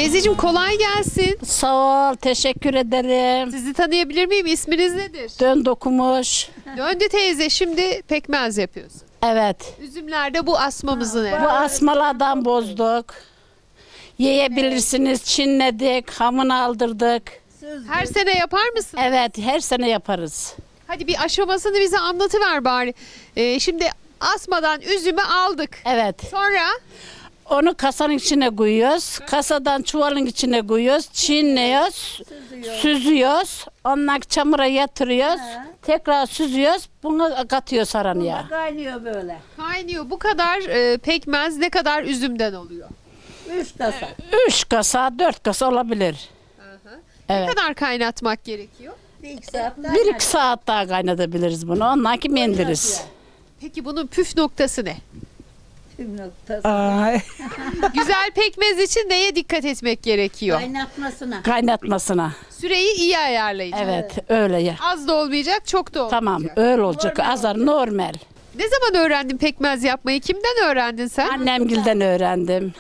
Teyzeciğim kolay gelsin. Sağ ol, teşekkür ederim. Sizi tanıyabilir miyim? İsminiz nedir? Dön dokumuş. Döndü teyze, şimdi pekmez yapıyorsun. Evet. Üzümlerde bu asmamızın Bu herhalde. asmalardan bozduk. Yiyebilirsiniz, çinledik, hamını aldırdık. Her sene yapar mısın? Evet, her sene yaparız. Hadi bir aşamasını bize anlatıver bari. Şimdi asmadan üzümü aldık. Evet. Sonra Onu kasanın içine koyuyoruz. Kasadan çuvalın içine koyuyoruz. Çinliyoruz. Süzüyoruz. Ondan çamura yatırıyoruz. Tekrar süzüyoruz. Bunu katıyoruz aranıya. Kaynıyor böyle. kaynıyor. Bu kadar pekmez ne kadar üzümden oluyor? 3 kasa. 3 kasa, 4 kasa olabilir. Ne Evet. kadar kaynatmak gerekiyor? 2 saat. 1-2 saat daha kaynatabiliriz bunu. Ondan ki mendiriz. Peki bunun püf noktası ne? Tüm noktası. Ay. Güzel pekmez için neye dikkat etmek gerekiyor? Kaynatmasına. Kaynatmasına. Süreyi iyi ayarlayın. Evet, öyle ya. Az da olmayacak, çok da olmayacak. Tamam, öyle olacak. Azar normal. Ne zaman öğrendin pekmez yapmayı? Kimden öğrendin sen? Annemgilden öğrendim.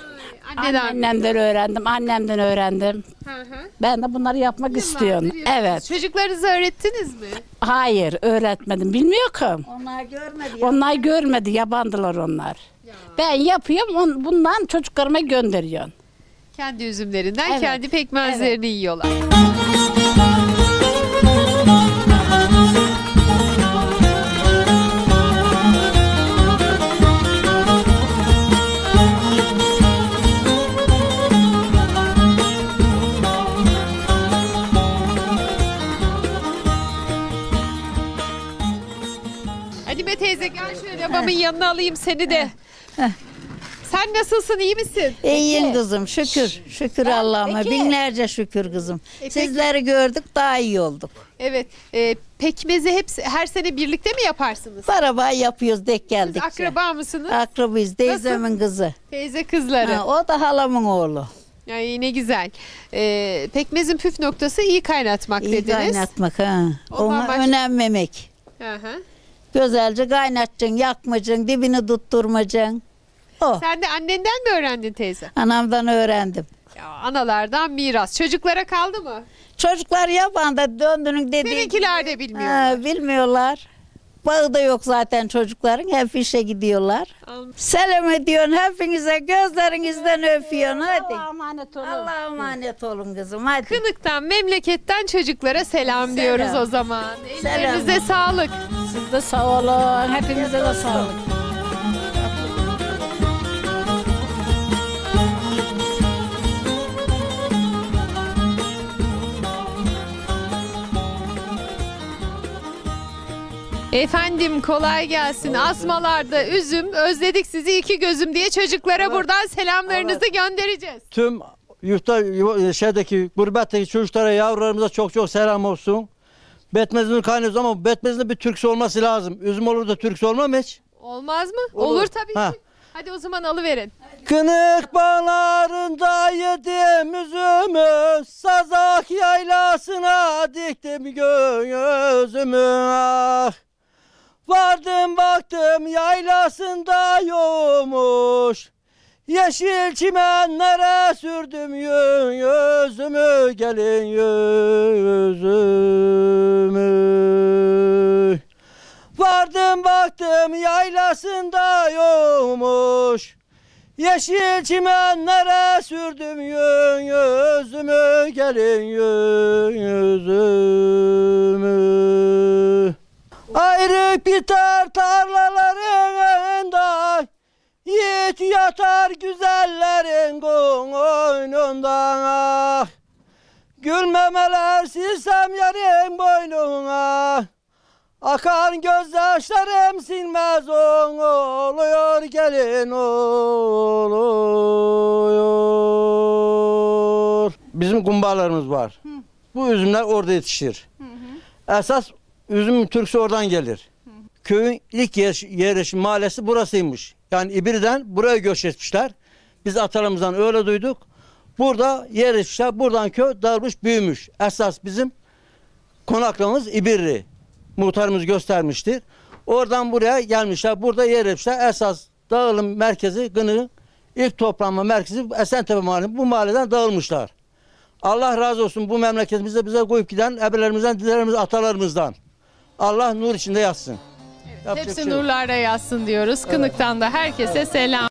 Anneden. Annemden öğrendim, annemden öğrendim. Hı hı. Ben de bunları yapmak istiyorum. Yıllardır Evet. Çocuklarınıza öğrettiniz mi? Hayır, öğretmedim. Bilmiyorum. Onlar görmedi ya. Onlar görmedi, yabandılar onlar. Ben yapıyorum, bundan çocuklarıma gönderiyorum. Kendi üzümlerinden Evet. kendi pekmezlerini yiyorlar. Halime teyze gel şöyle babamın yanına alayım seni de. Sen nasılsın, iyi misin? İyiyim kızım şükür. Şükür Allah'ıma. Binlerce şükür kızım. peki. Sizleri gördük daha iyi olduk. Evet. Pekmezi hepsi her sene birlikte mi yaparsınız? Araba yapıyoruz denk Siz geldikçe. akraba mısınız? Akrabıyız. Teyzemin kızı. Teyze kızları. Ha, o da halamın oğlu. Ay ne güzel. Pekmezin püf noktası iyi kaynatmak İyi dediniz. kaynatmak ha. Ondan Onu başka- önemmemek. Hı hı. Güzelce kaynatacaksın, yakmayacaksın, dibini tutturmayacaksın. O. Sen de annenden mi öğrendin teyze? Anamdan öğrendim. Ya, analardan miras. Çocuklara kaldı mı? Çocuklar yabanda döndünün dediği Seninkiler de bilmiyorlar. bilmiyorlar. Bağı da yok zaten çocukların. Hep işe gidiyorlar. Selam ediyorsun hepinize. Gözlerinizden öpüyorsun. Hadi. Allah'a emanet olun. Allah'a emanet olun kızım. Hadi. Kınık'tan, memleketten çocuklara selam diyoruz o zaman. Selam. Ellerinize sağlık. Siz de sağ olun. Hepinize de sağlık. Efendim kolay gelsin. Asmalarda üzüm, özledik sizi iki gözüm diye çocuklara buradan selamlarınızı göndereceğiz. Tüm şeydeki gurbetteki çocuklara, yavrularımıza çok çok selam olsun. Betmezini kaynıyoruz ama betmezinde bir türküsü olması lazım. Üzüm olur da türküsü olmam hiç. Olmaz mı? Olur. Olur tabii Ha. ki. Hadi o zaman alıverin. Kınık bağlarında yedim üzümü, Sazak yaylasına diktim gözümü. Ah. Vardım baktım yaylasında yokmuş, yeşil çimenlere sürdüm yüzümü, gelin yüzümü. Vardım baktım yaylasında yokmuş, yeşil çimenlere sürdüm yüzümü, gelin yüzümü. Ayrık biter tarlalarında, yiğit yatar güzellerin koynundan. Ah. Gülmemeler silsem yarın boynuna, akan gözyaşlarım silmez oluyor, gelin oluyor. Bizim kumbarlarımız var. Bu üzümler orada yetişir. Esas üzüm türküsü oradan gelir. Köyün ilk yerleşim mahallesi burasıymış. Yani İbiri'den buraya göç etmişler. Biz atalarımızdan öyle duyduk. Burada yerleşmişler. Buradan köy dağılmış, büyümüş. Esas bizim konaklamamız İbiri. Muhtarımız göstermiştir. Oradan buraya gelmişler. Burada yerleşmişler. Esas dağılım merkezi Gınık İlk toplanma merkezi Esentepe Mahallesi. Bu mahalleden dağılmışlar. Allah razı olsun bu memleketimizde bize koyup giden ebelerimizden, dilerimiz, atalarımızdan. Allah nur içinde yatsın. Yapacak Hepsi şey yok. nurlarda yatsın diyoruz. Kınık'tan da herkese selam.